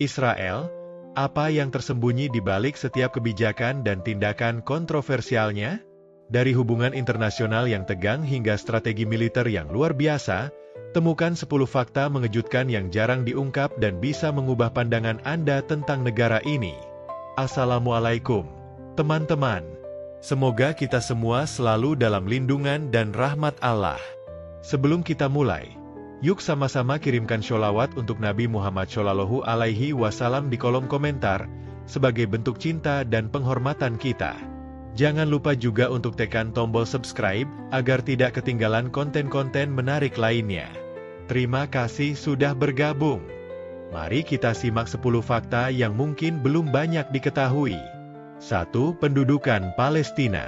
Israel, apa yang tersembunyi di balik setiap kebijakan dan tindakan kontroversialnya? Dari hubungan internasional yang tegang hingga strategi militer yang luar biasa, temukan 10 fakta mengejutkan yang jarang diungkap dan bisa mengubah pandangan Anda tentang negara ini. Assalamualaikum, teman-teman. Semoga kita semua selalu dalam lindungan dan rahmat Allah. Sebelum kita mulai, yuk sama-sama kirimkan sholawat untuk Nabi Muhammad Shallallahu Alaihi Wasallam di kolom komentar, sebagai bentuk cinta dan penghormatan kita. Jangan lupa juga untuk tekan tombol subscribe, agar tidak ketinggalan konten-konten menarik lainnya. Terima kasih sudah bergabung. Mari kita simak 10 fakta yang mungkin belum banyak diketahui. 1. Pendudukan Palestina.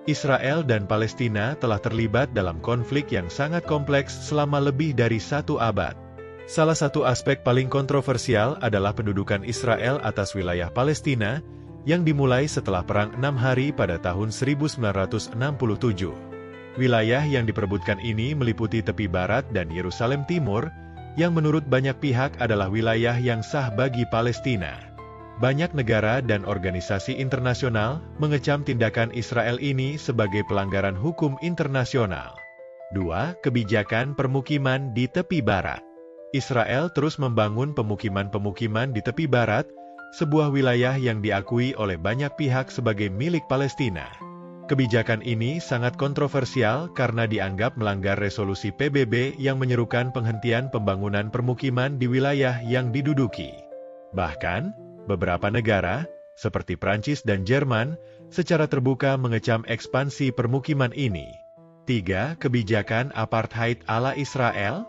Israel dan Palestina telah terlibat dalam konflik yang sangat kompleks selama lebih dari 1 abad. Salah satu aspek paling kontroversial adalah pendudukan Israel atas wilayah Palestina, yang dimulai setelah Perang 6 Hari pada tahun 1967. Wilayah yang diperebutkan ini meliputi tepi barat dan Yerusalem Timur, yang menurut banyak pihak adalah wilayah yang sah bagi Palestina. Banyak negara dan organisasi internasional mengecam tindakan Israel ini sebagai pelanggaran hukum internasional. 2. Kebijakan permukiman di tepi barat. Israel terus membangun pemukiman-pemukiman di tepi barat, sebuah wilayah yang diakui oleh banyak pihak sebagai milik Palestina. Kebijakan ini sangat kontroversial karena dianggap melanggar resolusi PBB yang menyerukan penghentian pembangunan permukiman di wilayah yang diduduki. Bahkan, beberapa negara, seperti Prancis dan Jerman, secara terbuka mengecam ekspansi permukiman ini. 3. Kebijakan apartheid ala Israel.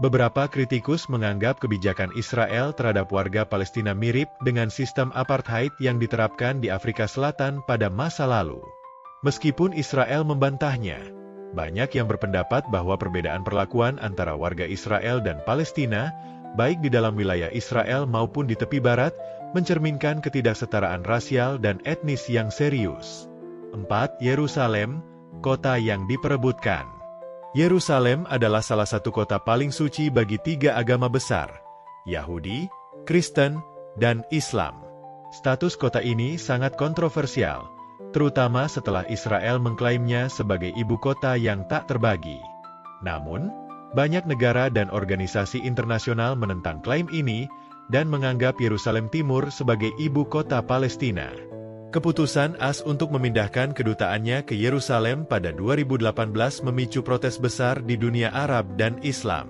Beberapa kritikus menganggap kebijakan Israel terhadap warga Palestina mirip dengan sistem apartheid yang diterapkan di Afrika Selatan pada masa lalu. Meskipun Israel membantahnya, banyak yang berpendapat bahwa perbedaan perlakuan antara warga Israel dan Palestina, baik di dalam wilayah Israel maupun di tepi barat, mencerminkan ketidaksetaraan rasial dan etnis yang serius. 4. Yerusalem, kota yang diperebutkan. Yerusalem adalah salah satu kota paling suci bagi 3 agama besar, Yahudi, Kristen, dan Islam. Status kota ini sangat kontroversial, terutama setelah Israel mengklaimnya sebagai ibu kota yang tak terbagi. Namun, banyak negara dan organisasi internasional menentang klaim ini dan menganggap Yerusalem Timur sebagai ibu kota Palestina. Keputusan AS untuk memindahkan kedutaannya ke Yerusalem pada 2018 memicu protes besar di dunia Arab dan Islam.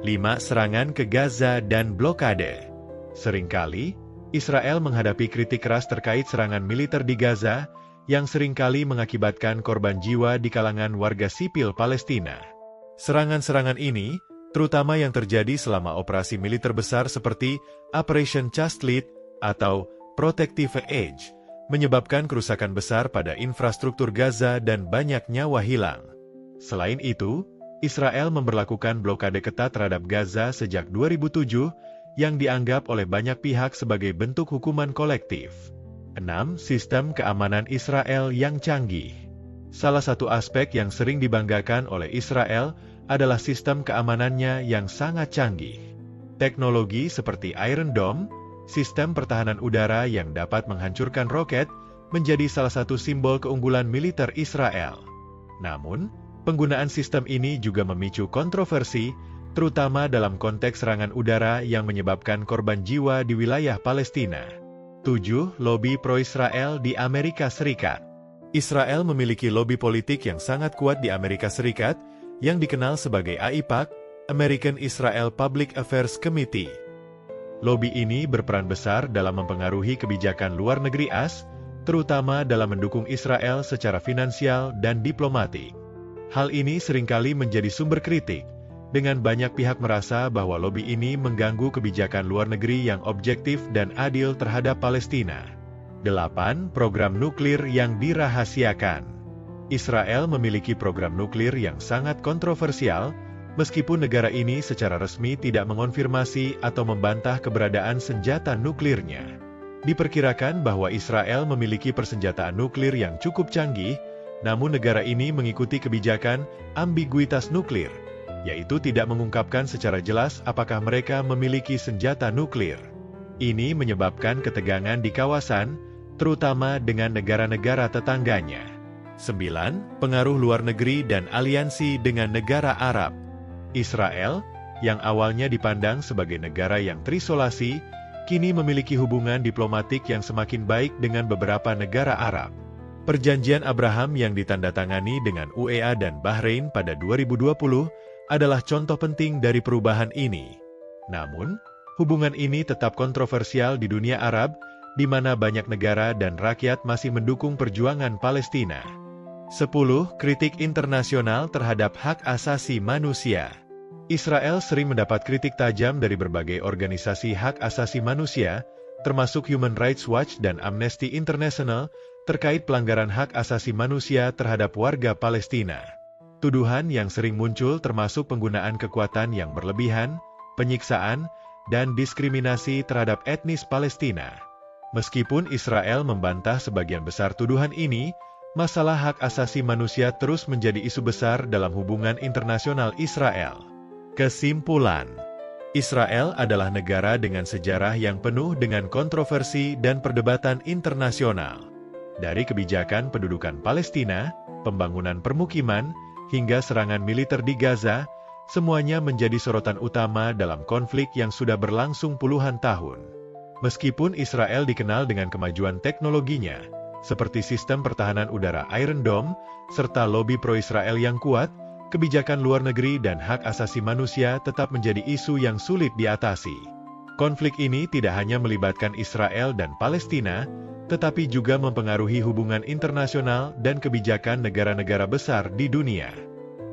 5. Serangan ke Gaza dan blokade. Seringkali, Israel menghadapi kritik keras terkait serangan militer di Gaza, yang seringkali mengakibatkan korban jiwa di kalangan warga sipil Palestina. Serangan-serangan ini, terutama yang terjadi selama operasi militer besar seperti Operation Chastity atau Protective Edge, menyebabkan kerusakan besar pada infrastruktur Gaza dan banyak nyawa hilang. Selain itu, Israel memberlakukan blokade ketat terhadap Gaza sejak 2007, yang dianggap oleh banyak pihak sebagai bentuk hukuman kolektif. 6. Sistem keamanan Israel yang canggih. Salah satu aspek yang sering dibanggakan oleh Israel adalah sistem keamanannya yang sangat canggih. Teknologi seperti Iron Dome, sistem pertahanan udara yang dapat menghancurkan roket, menjadi salah satu simbol keunggulan militer Israel. Namun, penggunaan sistem ini juga memicu kontroversi, terutama dalam konteks serangan udara yang menyebabkan korban jiwa di wilayah Palestina. 7. Lobi pro-Israel di Amerika Serikat. Israel memiliki lobi politik yang sangat kuat di Amerika Serikat, yang dikenal sebagai AIPAC, American Israel Public Affairs Committee. Lobi ini berperan besar dalam mempengaruhi kebijakan luar negeri AS, terutama dalam mendukung Israel secara finansial dan diplomatik. Hal ini seringkali menjadi sumber kritik, dengan banyak pihak merasa bahwa lobi ini mengganggu kebijakan luar negeri yang objektif dan adil terhadap Palestina. 8. Program nuklir yang dirahasiakan. Israel memiliki program nuklir yang sangat kontroversial, meskipun negara ini secara resmi tidak mengonfirmasi atau membantah keberadaan senjata nuklirnya. Diperkirakan bahwa Israel memiliki persenjataan nuklir yang cukup canggih, namun negara ini mengikuti kebijakan ambiguitas nuklir, yaitu tidak mengungkapkan secara jelas apakah mereka memiliki senjata nuklir. Ini menyebabkan ketegangan di kawasan, terutama dengan negara-negara tetangganya. 9. Pengaruh luar negeri dan aliansi dengan negara Arab. Israel, yang awalnya dipandang sebagai negara yang terisolasi, kini memiliki hubungan diplomatik yang semakin baik dengan beberapa negara Arab. Perjanjian Abraham yang ditandatangani dengan UEA dan Bahrain pada 2020 adalah contoh penting dari perubahan ini. Namun, hubungan ini tetap kontroversial di dunia Arab, di mana banyak negara dan rakyat masih mendukung perjuangan Palestina. 10. Kritik internasional terhadap hak asasi manusia. Israel sering mendapat kritik tajam dari berbagai organisasi hak asasi manusia, termasuk Human Rights Watch dan Amnesty International, terkait pelanggaran hak asasi manusia terhadap warga Palestina. Tuduhan yang sering muncul termasuk penggunaan kekuatan yang berlebihan, penyiksaan, dan diskriminasi terhadap etnis Palestina. Meskipun Israel membantah sebagian besar tuduhan ini, masalah hak asasi manusia terus menjadi isu besar dalam hubungan internasional Israel. Kesimpulan, Israel adalah negara dengan sejarah yang penuh dengan kontroversi dan perdebatan internasional. Dari kebijakan pendudukan Palestina, pembangunan permukiman, hingga serangan militer di Gaza, semuanya menjadi sorotan utama dalam konflik yang sudah berlangsung puluhan tahun. Meskipun Israel dikenal dengan kemajuan teknologinya, seperti sistem pertahanan udara Iron Dome, serta lobi pro-Israel yang kuat, kebijakan luar negeri dan hak asasi manusia tetap menjadi isu yang sulit diatasi. Konflik ini tidak hanya melibatkan Israel dan Palestina, tetapi juga mempengaruhi hubungan internasional dan kebijakan negara-negara besar di dunia.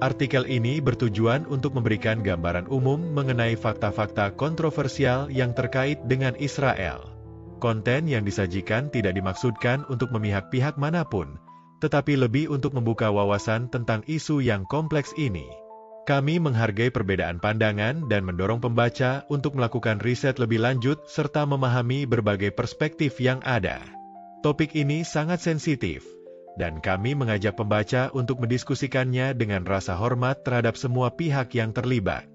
Artikel ini bertujuan untuk memberikan gambaran umum mengenai fakta-fakta kontroversial yang terkait dengan Israel. Konten yang disajikan tidak dimaksudkan untuk memihak pihak manapun, tetapi lebih untuk membuka wawasan tentang isu yang kompleks ini. Kami menghargai perbedaan pandangan dan mendorong pembaca untuk melakukan riset lebih lanjut serta memahami berbagai perspektif yang ada. Topik ini sangat sensitif, dan kami mengajak pembaca untuk mendiskusikannya dengan rasa hormat terhadap semua pihak yang terlibat.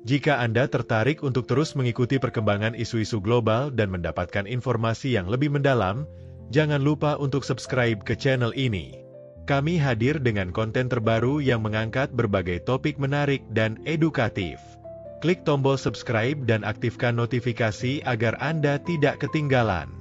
Jika Anda tertarik untuk terus mengikuti perkembangan isu-isu global dan mendapatkan informasi yang lebih mendalam, jangan lupa untuk subscribe ke channel ini. Kami hadir dengan konten terbaru yang mengangkat berbagai topik menarik dan edukatif. Klik tombol subscribe dan aktifkan notifikasi agar Anda tidak ketinggalan.